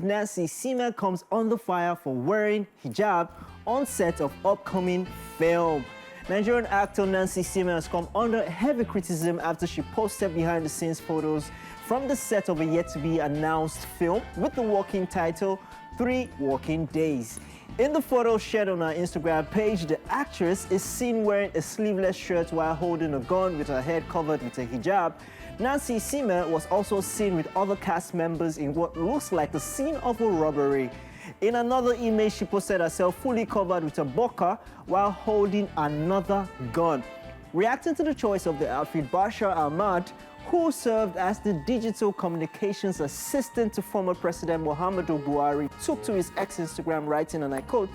Nancy Isime comes under fire for wearing hijab on set of upcoming film. Nigerian actor Nancy Isime has come under heavy criticism after she posted behind-the-scenes photos from the set of a yet-to-be-announced film with the working title, 3 Working Days. In the photo shared on her Instagram page, the actress is seen wearing a sleeveless shirt while holding a gun with her head covered with a hijab. Nancy Isime was also seen with other cast members in what looks like the scene of a robbery. In another image, she posted herself fully covered with a burqa while holding another gun. Reacting to the choice of the outfit, Bashir Ahmad, who served as the digital communications assistant to former President Muhammadu Buhari, took to his ex-Instagram writing, and I quote,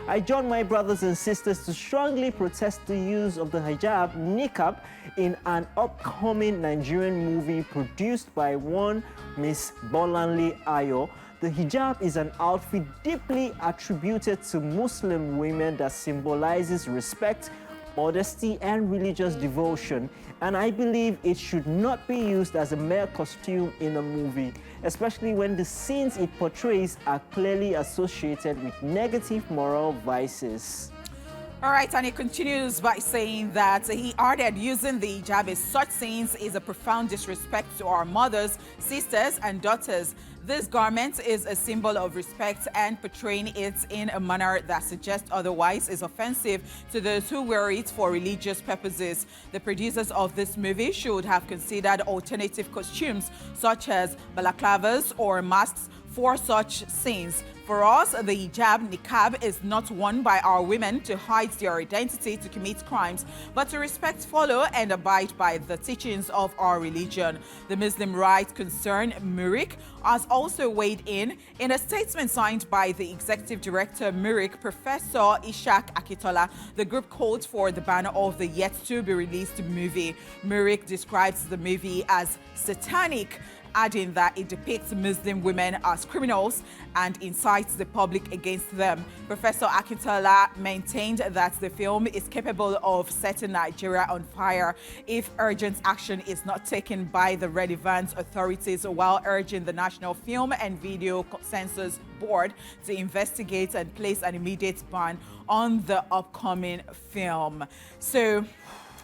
"I join my brothers and sisters to strongly protest the use of the hijab, niqab, in an upcoming Nigerian movie produced by one Miss Bolanle Ayo. The hijab is an outfit deeply attributed to Muslim women that symbolizes respect, modesty, and religious devotion, and I believe it should not be used as a mere costume in a movie, especially when the scenes it portrays are clearly associated with negative moral vices." All right, and he continues by saying that he added, using the hijab in such scenes is a profound disrespect to our mothers, sisters, and daughters. This garment is a symbol of respect, and portraying it in a manner that suggests otherwise is offensive to those who wear it for religious purposes. The producers of this movie should have considered alternative costumes such as balaclavas or masks for such scenes. For us, the hijab, niqab, is not worn by our women to hide their identity to commit crimes, but to respect, follow, and abide by the teachings of our religion. The Muslim rights concern, MURIC, has also weighed in. In a statement signed by the executive director, MURIC, Professor Ishaq Akintola, the group called for the ban of the yet-to-be-released movie. MURIC describes the movie as satanic, adding that it depicts Muslim women as criminals and incites the public against them. Professor Akintola maintained that the film is capable of setting Nigeria on fire if urgent action is not taken by the relevant authorities, while urging the National Film and Video Censors Board to investigate and place an immediate ban on the upcoming film. So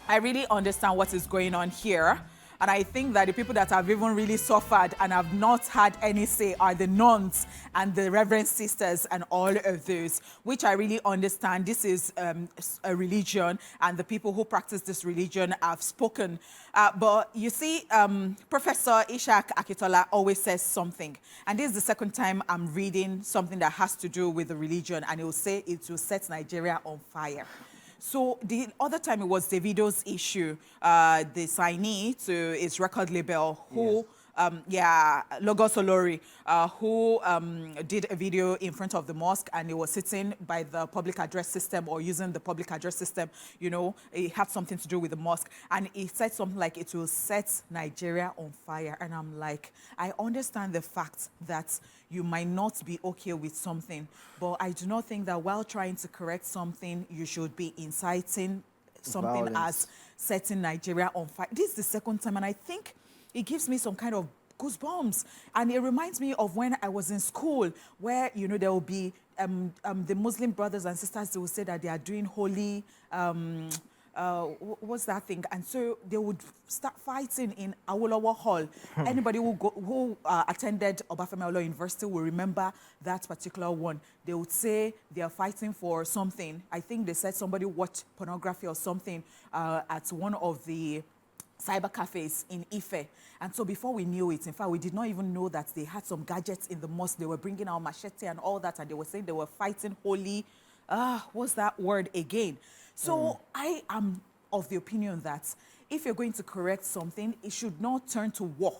I really understand what is going on here. And I think that the people that have even really suffered and have not had any say are the nuns and the reverend sisters and all of those, which I really understand. This is a religion, and the people who practice this religion have spoken. But you see, Professor Ishaq Akintola always says something. And this is the second time I'm reading something that has to do with the religion, and he will say it will set Nigeria on fire. So the other time it was Davido's issue, the signee to his record label, who, Logos Olori, who did a video in front of the mosque, and he was sitting by the public address system or using the public address system. You know, it had something to do with the mosque. And he said something like, it will set Nigeria on fire. And I'm like, I understand the fact that you might not be okay with something, but I do not think that while trying to correct something, you should be inciting something as setting Nigeria on fire. This is the second time, and I think it gives me some kind of goosebumps. And it reminds me of when I was in school, where, you know, there will be the Muslim brothers and sisters, they will say that they are doing holy, what's that thing? And so they would start fighting in Awolowo Hall. Anybody who attended Obafemi Awolowo University will remember that particular one. They would say they are fighting for something. I think they said somebody watched pornography or something at one of the cyber cafes in Ife. And so before we knew it, in fact, we did not even know that they had some gadgets in the mosque. They were bringing out machete and all that, and they were saying they were fighting holy, what's that word again? So I am of the opinion that if you're going to correct something, it should not turn to war.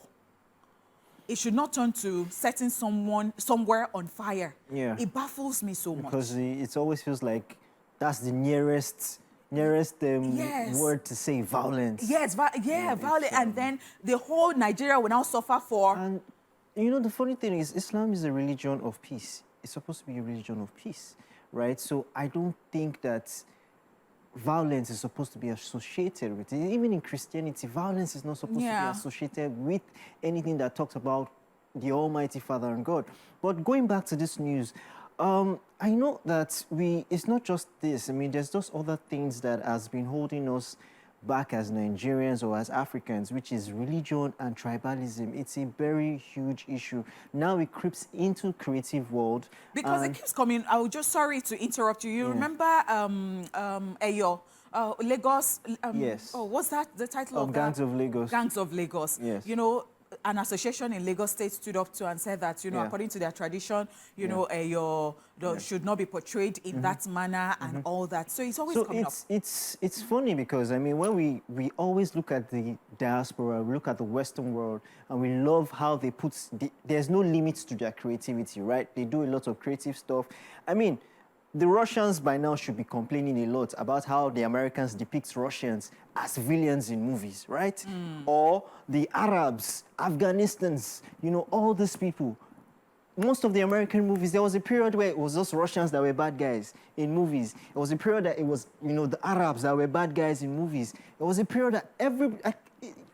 It should not turn to setting someone somewhere on fire. Yeah. It baffles me so much. Because it always feels like that's the nearest word to say, violence. Yes, violence. And then the whole Nigeria will now suffer for... And, you know, the funny thing is, Islam is a religion of peace. It's supposed to be a religion of peace, right? So I don't think that violence is supposed to be associated with it. Even in Christianity, violence is not supposed to be associated with anything that talks about the Almighty Father and God. But going back to this news, I know that it's not just this. I mean, there's just other things that has been holding us back as Nigerians or as Africans, which is religion and tribalism. It's a very huge issue. Now it creeps into creative world. Because it keeps coming. I was just sorry to interrupt you. You remember Eyo? Lagos. Yes. Oh, what's that? The title of Gangs of Lagos. Gangs of Lagos. Yes. You know, an association in Lagos State stood up to and said that, you know, according to their tradition, you know, should not be portrayed in that manner and all that. So it's always coming up. It's funny because, I mean, when we always look at the diaspora, we look at the Western world, and we love how they put, there's no limits to their creativity, right? They do a lot of creative stuff. I mean, the Russians by now should be complaining a lot about how the Americans depict Russians as villains in movies, right? Or the Arabs, Afghanistans, you know, all these people. Most of the American movies, there was a period where it was just Russians that were bad guys in movies. There was a period that it was, you know, the Arabs that were bad guys in movies. There was a period that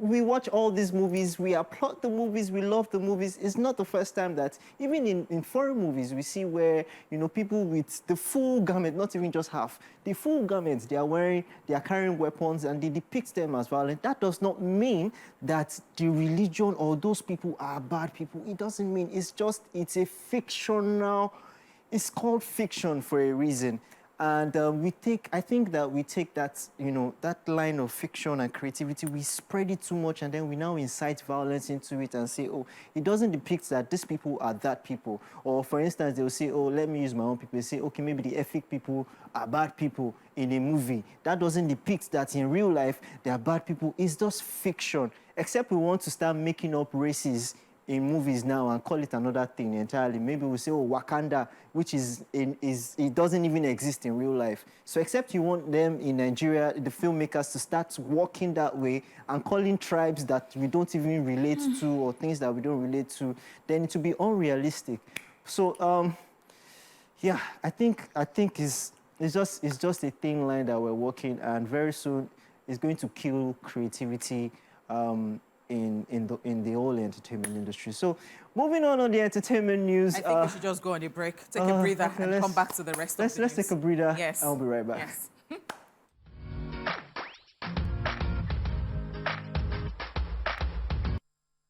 we watch all these movies, we applaud the movies, we love the movies. It's not the first time that, even in foreign movies, we see where, you know, people with the full garment, not even just half, the full garments they are wearing, they are carrying weapons, and they depict them as violent. That does not mean that the religion or those people are bad people. It doesn't mean, it's just, it's a fictional, it's called fiction for a reason. And I think that we take that, you know, that line of fiction and creativity, we spread it too much, and then we now incite violence into it and say, oh, it doesn't depict that these people are that people. Or for instance, they'll say, oh, let me use my own people. They say, okay, maybe the ethnic people are bad people in a movie. That doesn't depict that in real life they are bad people. It's just fiction. Except we want to start making up races in movies now and call it another thing entirely. Maybe we'll say, oh, Wakanda, which it doesn't even exist in real life. So except you want them in Nigeria, the filmmakers, to start working that way and calling tribes that we don't even relate to or things that we don't relate to, then it will be unrealistic. So, yeah, I think it's just a thin line that we're walking, and very soon it's going to kill creativity in the whole entertainment industry. So, moving on the entertainment news. I think we should just go on a break, take a breather, and come back to the rest of the news. Let's take a breather. Yes. I'll be right back. Yes.